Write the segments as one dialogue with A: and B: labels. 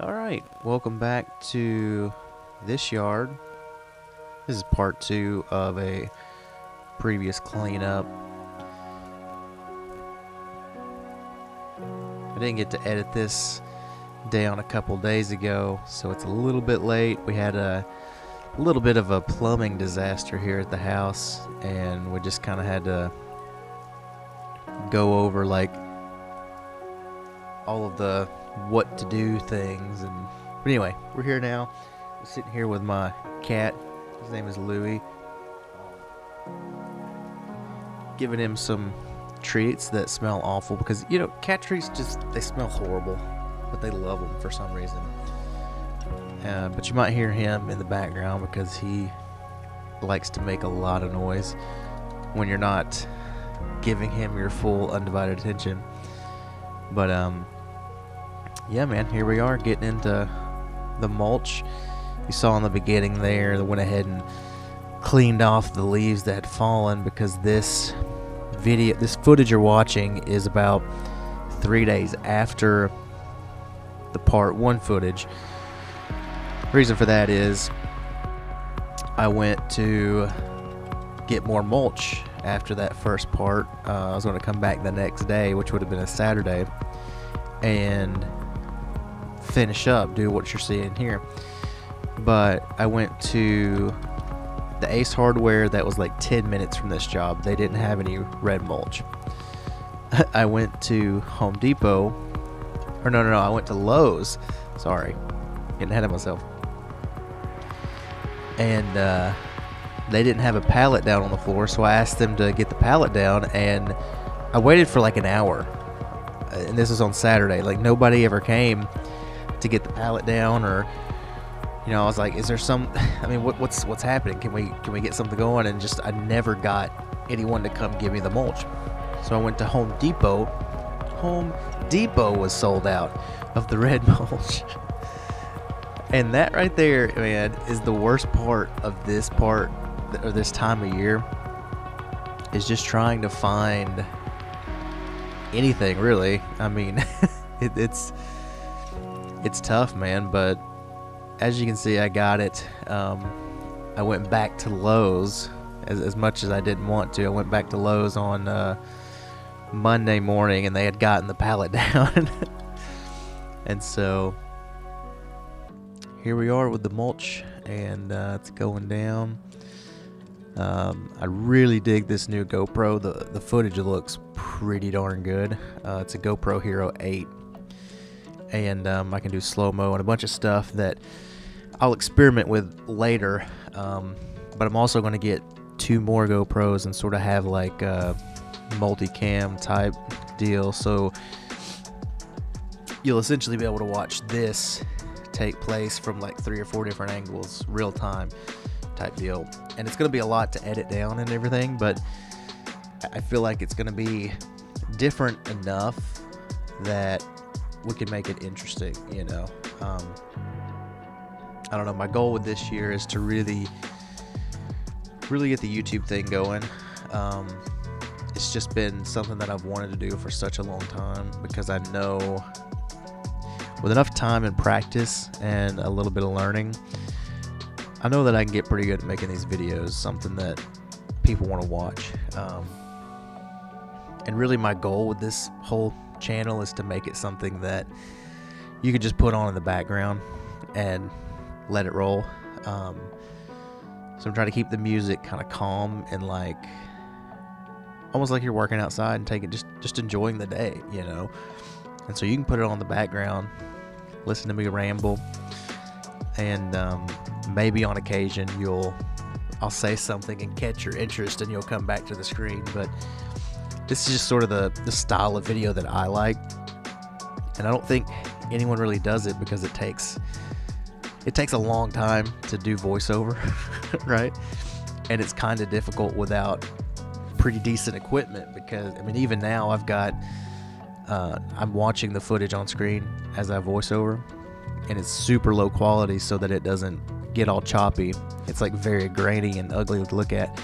A: Alright, welcome back to this yard. This is part 2 of a previous cleanup. I didn't get to edit this down a couple days ago, so it's a little bit late. We had a little bit of a plumbing disaster here at the house, and we just kind of had to go over like all of the what to do things. But anyway, we're here now. I'm sitting here with my cat. His name is Louie. Giving him some treats that smell awful because, you know, cat treats they smell horrible, but they love them for some reason. But you might hear him in the background because he likes to make a lot of noise when you're not giving him your full undivided attention. But yeah, man, here we are getting into the mulch. You saw in the beginning there, they went ahead and cleaned off the leaves that had fallen because this footage you're watching is about 3 days after the part 1 footage. The reason for that is I went to get more mulch after that first part. I was going to come back the next day, which would have been a Saturday, and finish up, do what you're seeing here. But I went to the Ace Hardware that was like 10 minutes from this job. They didn't have any red mulch. I went to Home Depot, or no, I went to Lowe's. Sorry, getting ahead of myself. And they didn't have a pallet down on the floor, so I asked them to get the pallet down, and I waited for like an hour. And this was on Saturday. Like, nobody ever came to get the pallet down, or, you know, I was like, is there some, I mean, what's happening? Can we get something going? And just, I never got anyone to come give me the mulch. So I went to Home Depot. Home Depot was sold out of the red mulch. And that right there, man, is the worst part of this part, or this time of year, is just trying to find anything, really. I mean, it's tough, man, but as you can see, I got it. I went back to Lowe's as much as I didn't want to. I went back to Lowe's on Monday morning, and they had gotten the pallet down. And so here we are with the mulch, and it's going down. I really dig this new GoPro. The footage looks pretty darn good. It's a GoPro Hero 8, and I can do slow-mo and a bunch of stuff that I'll experiment with later. But I'm also going to get 2 more GoPros and sort of have like a multicam type deal, so you'll essentially be able to watch this take place from like 3 or 4 different angles, real time type deal. And it's going to be a lot to edit down and everything, but I feel like it's going to be different enough that we can make it interesting, you know. I don't know, my goal with this year is to really get the YouTube thing going. It's just been something that I've wanted to do for such a long time, because I know with enough time and practice and a little bit of learning, I know that I can get pretty good at making these videos something that people want to watch. And really my goal with this whole channel is to make it something that you could just put on in the background and let it roll. So I'm trying to keep the music kind of calm and like almost like you're working outside and taking just enjoying the day, you know. And so you can put it on the background, listen to me ramble, and maybe on occasion I'll say something and catch your interest and you'll come back to the screen. But this is just sort of the style of video that I like, and I don't think anyone really does it because it takes a long time to do voiceover, right? And it's kind of difficult without pretty decent equipment, because I mean, even now I've got I'm watching the footage on screen as I voiceover, and it's super low quality so that it doesn't get all choppy. It's like very grainy and ugly to look at.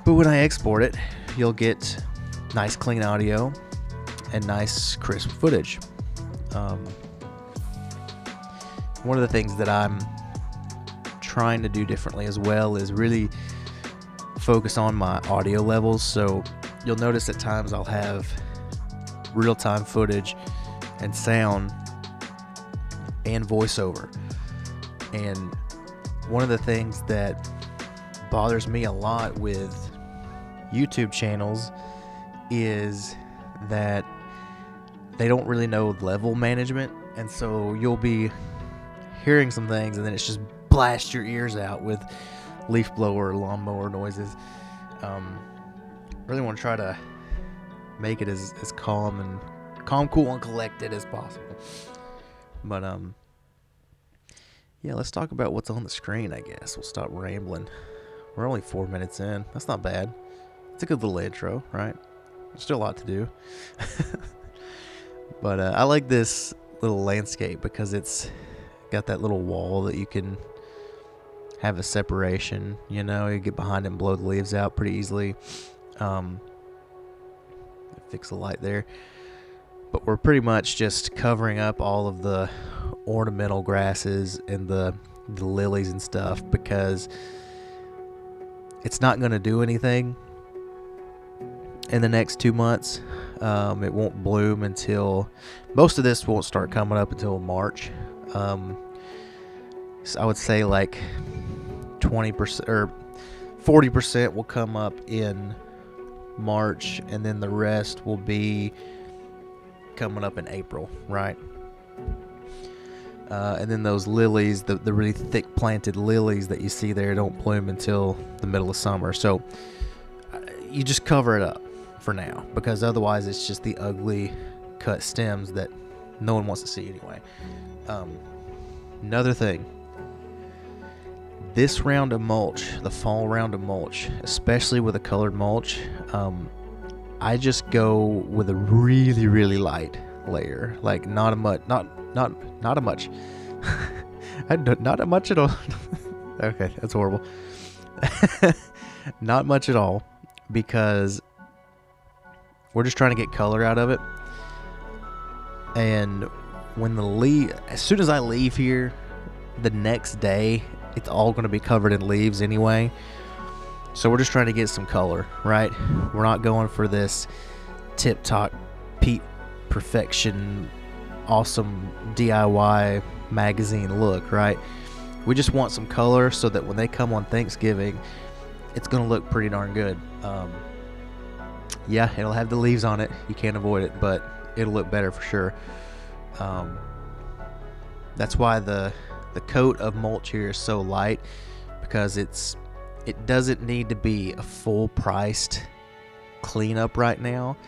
A: But when I export it, you'll get nice clean audio and nice crisp footage. one of the things that I'm trying to do differently as well is really focus on my audio levels. So you'll notice at times I'll have real-time footage and sound and voiceover. And one of the things that bothers me a lot with YouTube channels is that they don't really know level management, and so you'll be hearing some things and then it's just blast your ears out with leaf blower or lawnmower noises. Really want to try to make it as calm, cool, and collected as possible. But yeah, let's talk about what's on the screen. I guess we'll stop rambling. We're only 4 minutes in. That's not bad. It's a good little intro, right? There's still a lot to do. But I like this little landscape because it's got that little wall that you can have a separation. You know, you get behind it and blow the leaves out pretty easily. Fix the light there. But we're pretty much just covering up all of the ornamental grasses and the lilies and stuff because it's not going to do anything in the next 2 months. It won't bloom until, most of this won't start coming up until March. So I would say like 20% or 40% will come up in March, and then the rest will be coming up in April, right? And then those lilies, the really thick planted lilies that you see there, don't bloom until the middle of summer. So you just cover it up for now, because otherwise it's just the ugly cut stems that no one wants to see anyway. Another thing, this round of mulch, the fall round of mulch, especially with a colored mulch, I just go with a really, really light layer, like not a much at all. Okay, that's horrible. Not much at all, because we're just trying to get color out of it. And when as soon as I leave here, the next day, it's all going to be covered in leaves anyway. So we're just trying to get some color, right? We're not going for this tip-top, peak perfection, awesome DIY magazine look, right? We just want some color so that when they come on Thanksgiving, it's going to look pretty darn good. Yeah, it'll have the leaves on it. You can't avoid it, but it'll look better for sure. That's why the coat of mulch here is so light, because it doesn't need to be a full priced cleanup right now,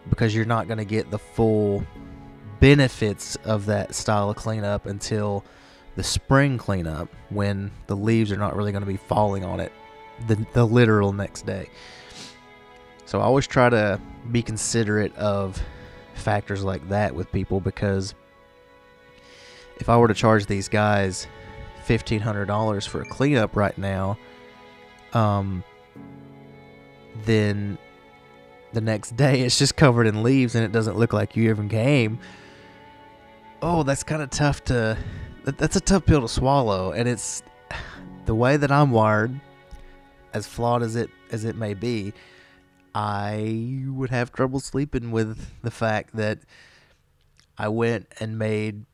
A: because you're not going to get the full benefits of that style of cleanup until the spring cleanup, when the leaves are not really going to be falling on it the literal next day. So I always try to be considerate of factors like that with people, because if I were to charge these guys $1,500 for a cleanup right now, then the next day it's just covered in leaves and it doesn't look like you even came. Oh, that's kind of tough that's a tough pill to swallow. And it's the way that I'm wired, as flawed as it may be, I would have trouble sleeping with the fact that I went and made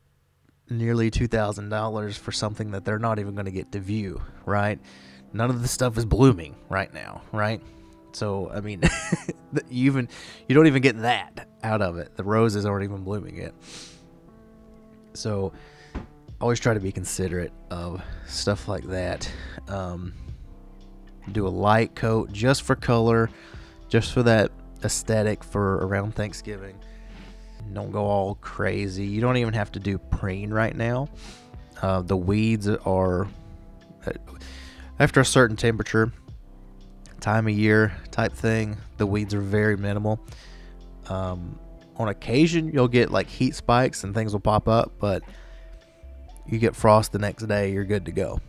A: nearly $2,000 for something that they're not even going to get to view, right? None of the stuff is blooming right now, right? So, I mean, you don't even get that out of it. The roses aren't even blooming yet. So, I always try to be considerate of stuff like that. Do a light coat just for color, just for that aesthetic for around Thanksgiving. Don't go all crazy. You don't even have to do preen right now. The weeds are, after a certain temperature, time of year type thing, the weeds are very minimal. On occasion, you'll get like heat spikes and things will pop up, but you get frost the next day, you're good to go.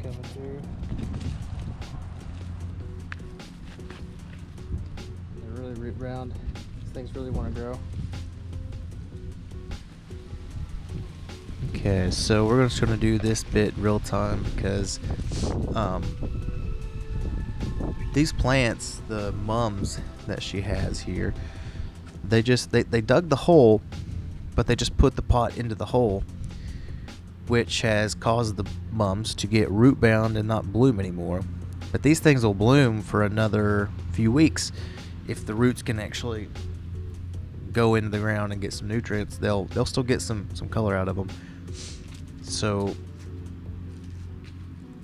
B: coming through. They're really root round. These things really want to grow.
A: Okay, so we're just gonna do this bit real time because these plants, the mums that she has here, they dug the hole, but they just put the pot into the hole, which has caused the mums to get root bound and not bloom anymore. But these things will bloom for another few weeks if the roots can actually go into the ground and get some nutrients. They'll still get some color out of them. So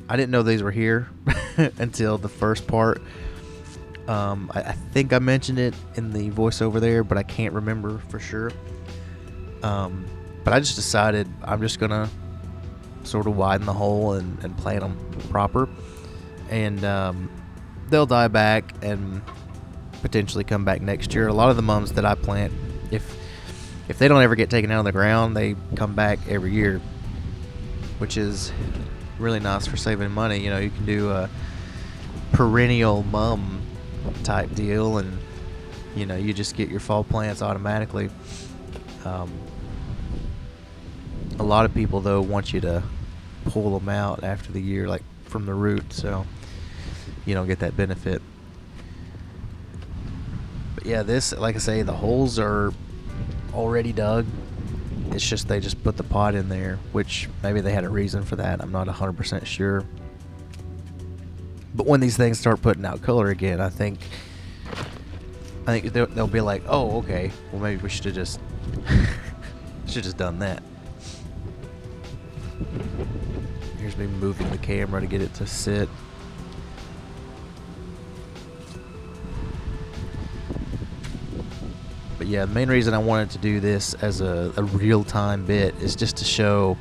A: I didn't know these were here until the first part. I think I mentioned it in the voiceover there, but I can't remember for sure. But I just decided I'm just gonna sort of widen the hole and plant them proper, and they'll die back and potentially come back next year. A lot of the mums that I plant, if they don't ever get taken out of the ground, they come back every year, which is really nice for saving money. You know, you can do a perennial mum type deal, and you know, you just get your fall plants automatically. A lot of people though want you to pull them out after the year, like from the root, so you don't get that benefit. But yeah, this, like I say, the holes are already dug. It's just they just put the pot in there, which maybe they had a reason for that. I'm not 100% sure. But when these things start putting out color again, I think they'll be like, oh, okay, well maybe we should have just done that. Here's me moving the camera to get it to sit. But yeah, the main reason I wanted to do this as a real-time bit is just to show,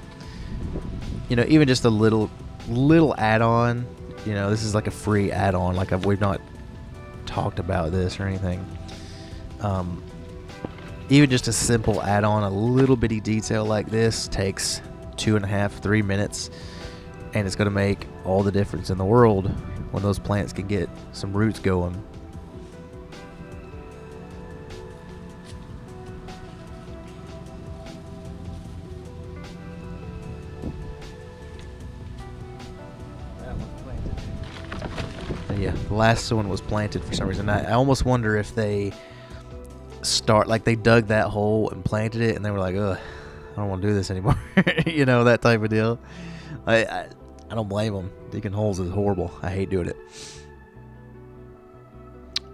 A: you know, even just a little add-on. You know, this is like a free add-on. Like we've not talked about this or anything. Even just a simple add-on, a little bitty detail like this takes 2.5-3 minutes, and it's going to make all the difference in the world when those plants can get some roots going. Yeah, the last one was planted for some reason. I almost wonder if they they dug that hole and planted it, and they were like, ugh, I don't want to do this anymore. You know, that type of deal. I don't blame them. Digging holes is horrible. I hate doing it.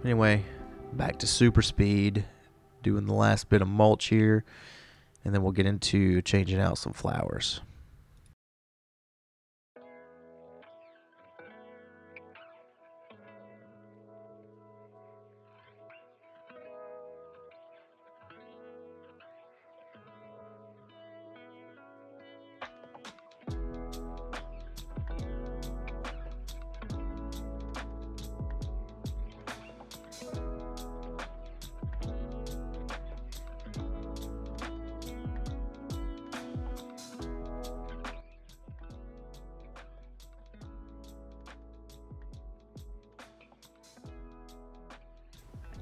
A: Anyway, back to super speed, doing the last bit of mulch here, and then we'll get into changing out some flowers.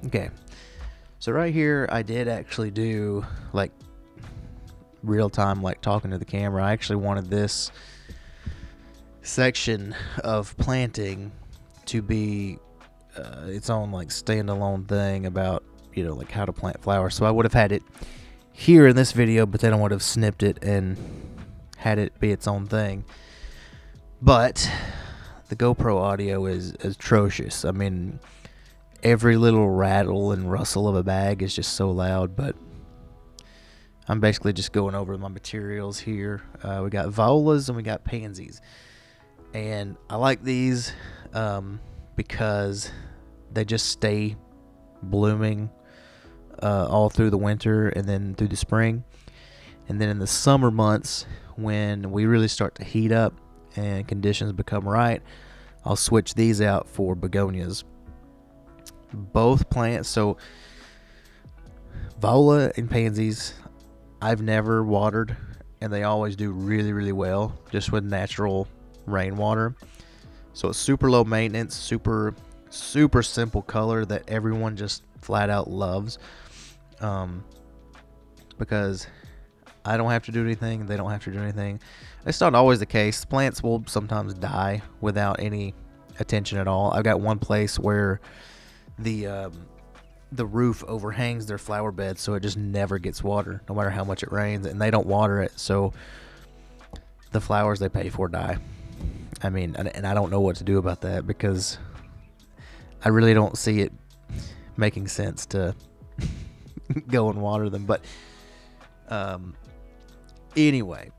A: Okay, so right here I did actually do like real time, like talking to the camera. I actually wanted this section of planting to be its own like standalone thing about, you know, like how to plant flowers. So I would have had it here in this video, but then I would have snipped it and had it be its own thing. But the GoPro audio is atrocious. I mean, every little rattle and rustle of a bag is just so loud, but I'm basically just going over my materials here. We got violas and we got pansies. And I like these because they just stay blooming all through the winter and then through the spring. And then in the summer months, when we really start to heat up and conditions become right, I'll switch these out for begonias. Both plants, so viola and pansies, I've never watered, and they always do really, really well just with natural rainwater. So it's super low maintenance, super simple color that everyone just flat out loves. Because I don't have to do anything, they don't have to do anything. It's not always the case. Plants will sometimes die without any attention at all. I've got one place where the roof overhangs their flower bed, so it just never gets water, no matter how much it rains, and they don't water it, so the flowers they pay for die. I mean, and I don't know what to do about that, because I really don't see it making sense to go and water them. But anyway,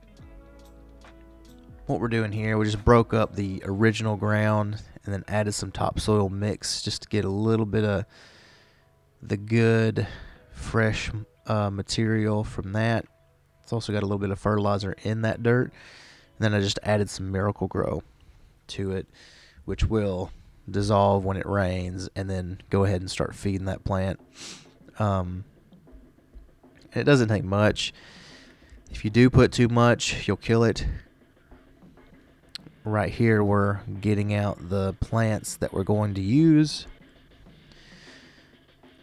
A: what we're doing here, we just broke up the original ground and then added some topsoil mix just to get a little bit of the good fresh material from that. It's also got a little bit of fertilizer in that dirt. And then I just added some Miracle-Gro to it, which will dissolve when it rains, and then go ahead and start feeding that plant. It doesn't take much. If you do put too much, you'll kill it. Right here, we're getting out the plants that we're going to use.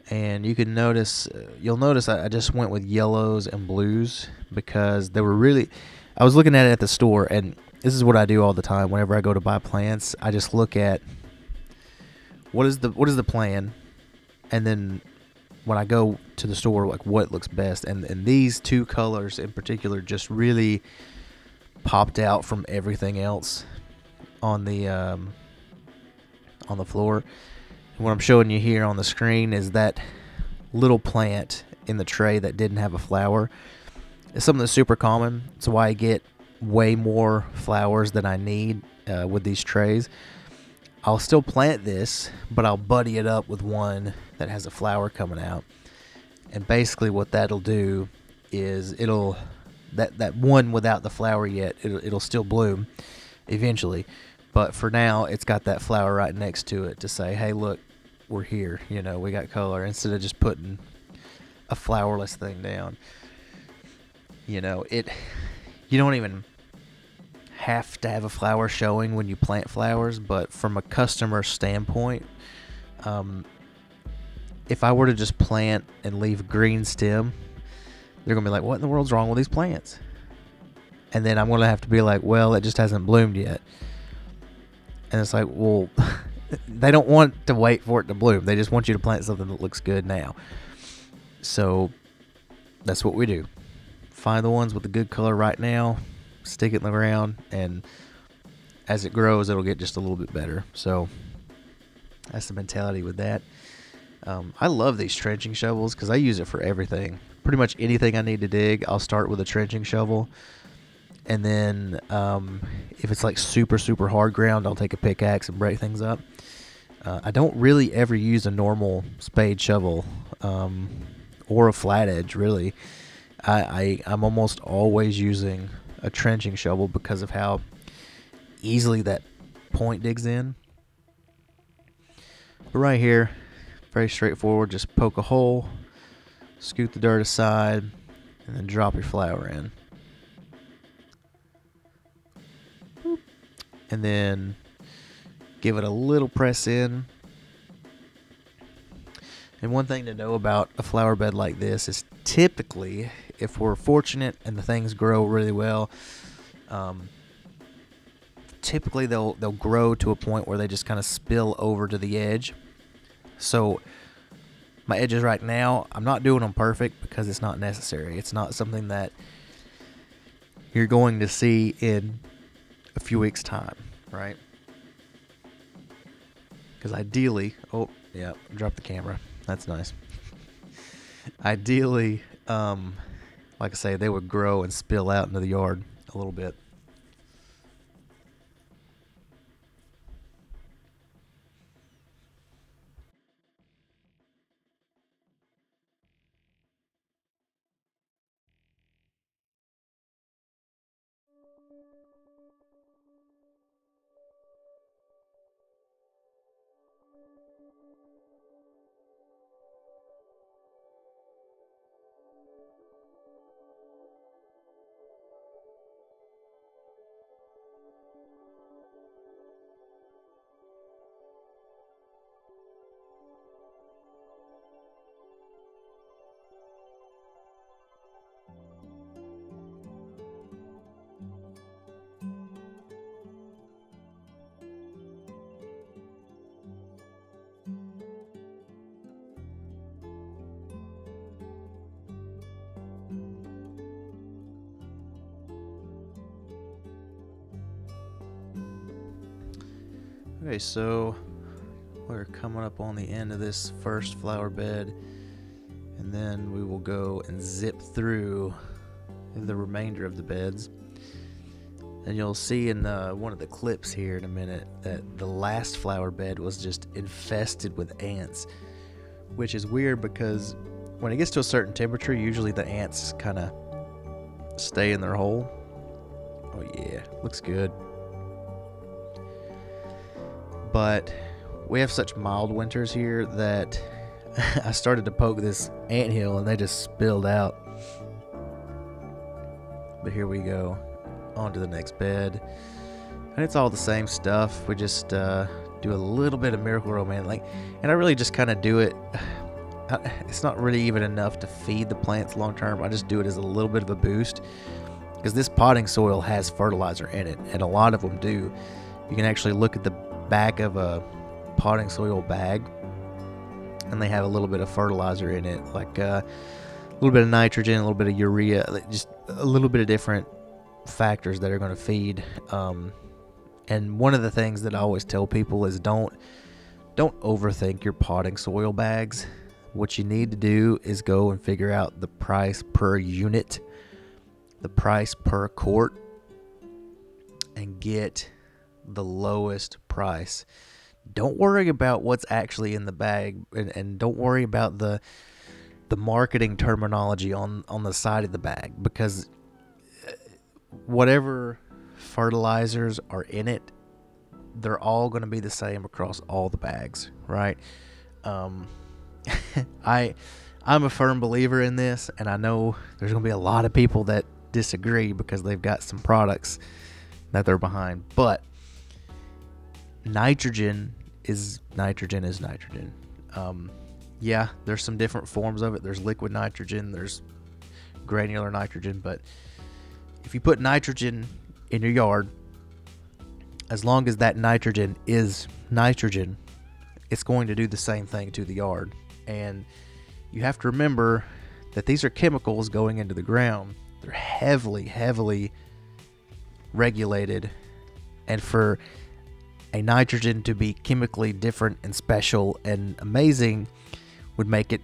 A: And you can notice, you'll notice I just went with yellows and blues because they were really, I was looking at it at the store, and this is what I do all the time whenever I go to buy plants. I just look at what is the plan, and then when I go to the store, like what looks best. And these two colors in particular just really popped out from everything else on the floor. And what I'm showing you here on the screen is that little plant in the tray that didn't have a flower. It's something that's super common. It's why I get way more flowers than I need with these trays. I'll still plant this, but I'll buddy it up with one that has a flower coming out. And basically what that'll do is it'll, that one without the flower yet, it'll still bloom eventually. But for now, it's got that flower right next to it to say, hey, look, we're here. You know, we got color, instead of just putting a flowerless thing down. You know, you don't even have to have a flower showing when you plant flowers, but from a customer standpoint, if I were to just plant and leave green stem, they're going to be like, what in the world's wrong with these plants? And then I'm going to have to be like, well, it just hasn't bloomed yet. And it's like, well, they don't want to wait for it to bloom. They just want you to plant something that looks good now. So that's what we do. Find the ones with the good color right now, stick it in the ground, and as it grows, it'll get just a little bit better. So that's the mentality with that. I love these trenching shovels because I use it for everything. Pretty much anything I need to dig, I'll start with a trenching shovel. And then if it's like super, super hard ground, I'll take a pickaxe and break things up. I don't really ever use a normal spade shovel or a flat edge, really. I'm almost always using a trenching shovel because of how easily that point digs in. But right here, very straightforward. Just poke a hole, scoot the dirt aside, and then drop your flower in. And then give it a little press in. And one thing to know about a flower bed like this is typically, if we're fortunate and the things grow really well, typically they'll grow to a point where they just kind of spill over to the edge. So my edges right now, I'm not doing them perfect because it's not necessary. It's not something that you're going to see in a few weeks' time, right? Because ideally, oh yeah, drop the camera. That's nice. Ideally, like I say, they would grow and spill out into the yard a little bit. Okay, so we're coming up on the end of this first flower bed, and then we will go and zip through the remainder of the beds. And you'll see in one of the clips here in a minute that the last flower bed was just infested with ants, which is weird because when it gets to a certain temperature, usually the ants kind of stay in their hole. Oh yeah, looks good. But we have such mild winters here that I started to poke this anthill and they just spilled out. But here we go, on to the next bed, and it's all the same stuff. We just do a little bit of Miracle-Gro, man. And I really just kind of do it. It's not really even enough to feed the plants long term. I just do it as a little bit of a boost because this potting soil has fertilizer in it, and a lot of them do. You can actually look at the back of a potting soil bag, and they have a little bit of fertilizer in it, like a little bit of nitrogen, a little bit of urea, just a little bit of different factors that are going to feed. And one of the things that I always tell people is don't overthink your potting soil bags. What you need to do is go and figure out the price per unit, the price per quart, and get the lowest price. Don't worry about what's actually in the bag, and don't worry about the marketing terminology on the side of the bag, because whatever fertilizers are in it, they're all going to be the same across all the bags, right? I'm a firm believer in this, and I know there's going to be a lot of people that disagree because they've got some products that they're behind, but nitrogen is nitrogen. Yeah, there's some different forms of it. There's liquid nitrogen, there's granular nitrogen, but if you put nitrogen in your yard, as long as that nitrogen is nitrogen, it's going to do the same thing to the yard. And you have to remember that these are chemicals going into the ground. They're heavily regulated, and for a nitrogen to be chemically different and special and amazing would make it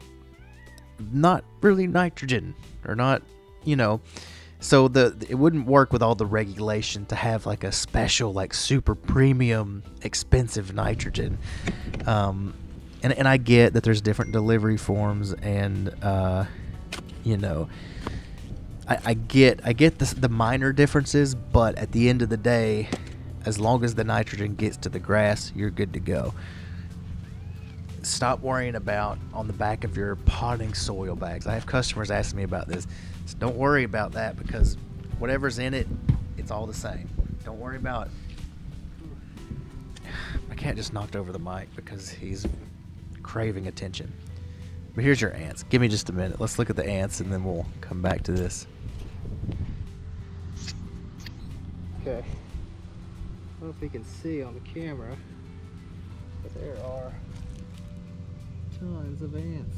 A: not really nitrogen, or not, so it wouldn't work with all the regulation to have like a special, like super premium expensive nitrogen. And I get that there's different delivery forms, and I get the minor differences, but at the end of the day, as long as the nitrogen gets to the grass, you're good to go. Stop worrying about on the back of your potting soil bags. I have customers asking me about this. So don't worry about that, because whatever's in it, it's all the same. Don't worry about... My cat just knocked over the mic because he's craving attention. But here's your ants. Give me just a minute. Let's look at the ants, and then we'll come back to this.
B: Okay. I don't know if you can see on the camera, but there are tons of ants.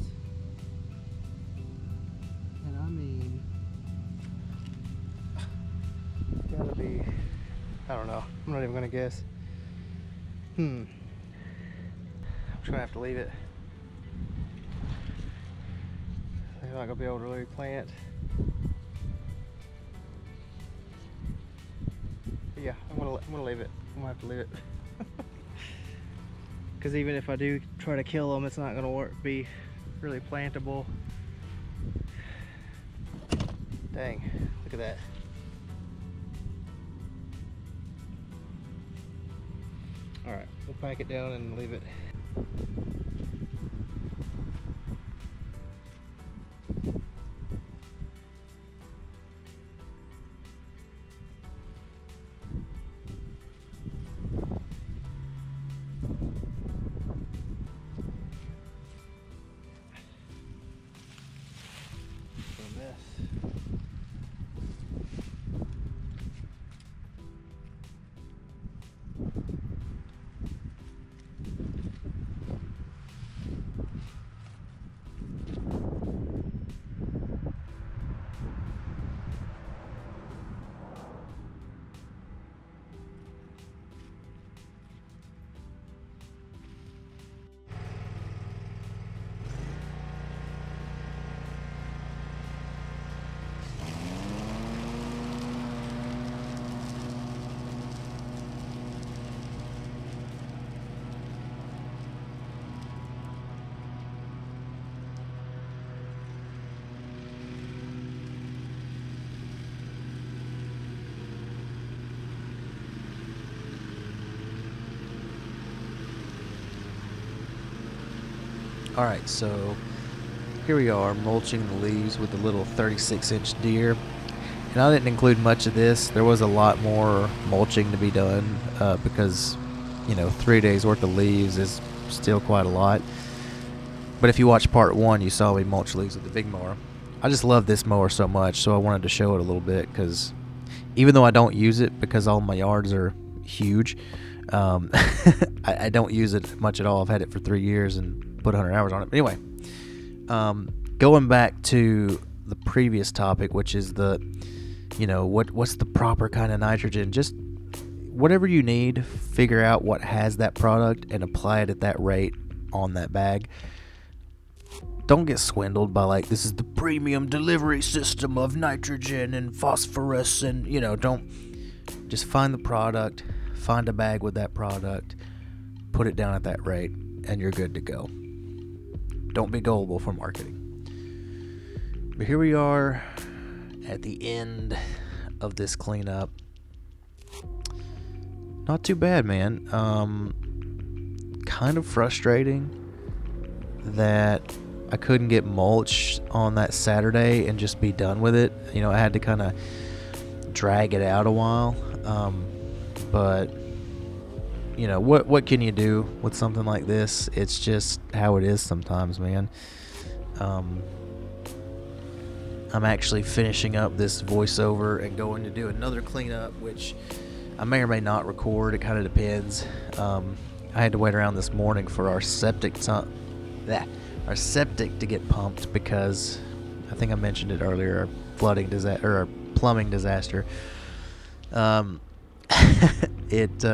B: And I mean, it's gotta be, I don't know, I'm not even gonna guess. I'm just gonna have to leave it. I'm not gonna be able to really plant. But yeah, I'm gonna leave it. I'm gonna have to leave it. Because even if I do try to kill them, it's not gonna be really plantable. Dang, look at that. Alright, we'll pack it down and leave it.
A: Alright, so here we are mulching the leaves with the little 36-inch deer. And I didn't include much of this. There was a lot more mulching to be done because, 3 days worth of leaves is still quite a lot. But if you watch part 1, you saw me mulch leaves with the big mower. I just love this mower so much, so I wanted to show it a little bit because even though I don't use it because all my yards are huge, I don't use it much at all. I've had it for 3 years and put 100 hours on it. But anyway, going back to the previous topic, which is the, what's the proper kind of nitrogen? Just whatever you need, figure out what has that product and apply it at that rate on that bag. Don't get swindled by this is the premium delivery system of nitrogen and phosphorus and, don't just find the product, find a bag with that product, put it down at that rate, and you're good to go. Don't be gullible for marketing. But here we are at the end of this cleanup. Not too bad, man. Kind of frustrating that I couldn't get mulch on that Saturday and just be done with it. I had to kind of drag it out a while. But what can you do with something like this? It's just how it is sometimes, man. I'm actually finishing up this voiceover and going to do another cleanup, which I may or may not record. It kind of depends. I had to wait around this morning for our septic to get pumped because I think I mentioned it earlier. Our flooding disaster, or our plumbing disaster. It's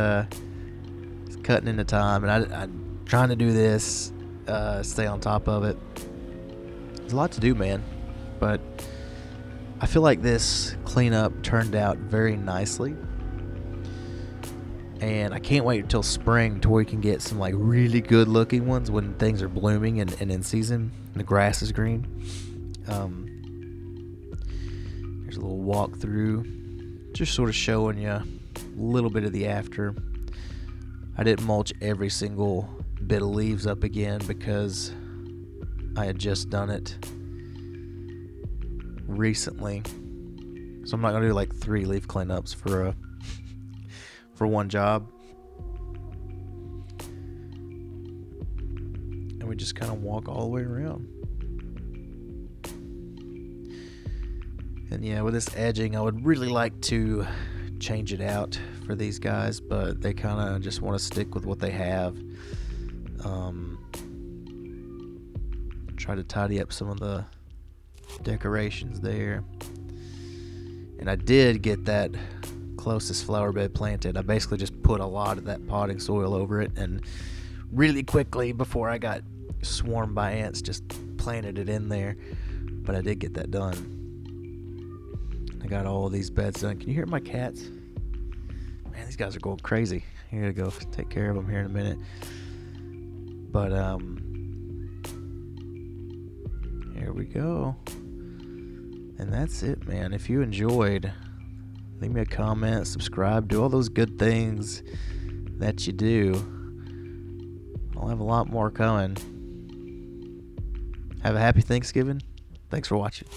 A: cutting into time, and I'm trying to do this, stay on top of it. There's a lot to do, man, but I feel like this cleanup turned out very nicely, and I can't wait until spring to where we can get some really good looking ones when things are blooming and in season and the grass is green. Here's a little walkthrough, just sort of showing you a little bit of the after. I didn't mulch every single bit of leaves up again because I had just done it recently, so I'm not gonna do 3 leaf cleanups for one job. And we just kind of walk all the way around. And yeah, with this edging, I would really like to change it out for these guys, but they kind of just want to stick with what they have. Try to tidy up some of the decorations there. And I did get that closest flower bed planted. I basically just put a lot of that potting soil over it, and really quickly before I got swarmed by ants just planted it in there. But I did get that done. I got all of these beds done. Can you hear my cats? Man, these guys are going crazy. I gotta go take care of them here in a minute. But here we go. And that's it, man. If you enjoyed, leave me a comment, subscribe, do all those good things that you do. I'll have a lot more coming. Have a happy Thanksgiving. Thanks for watching.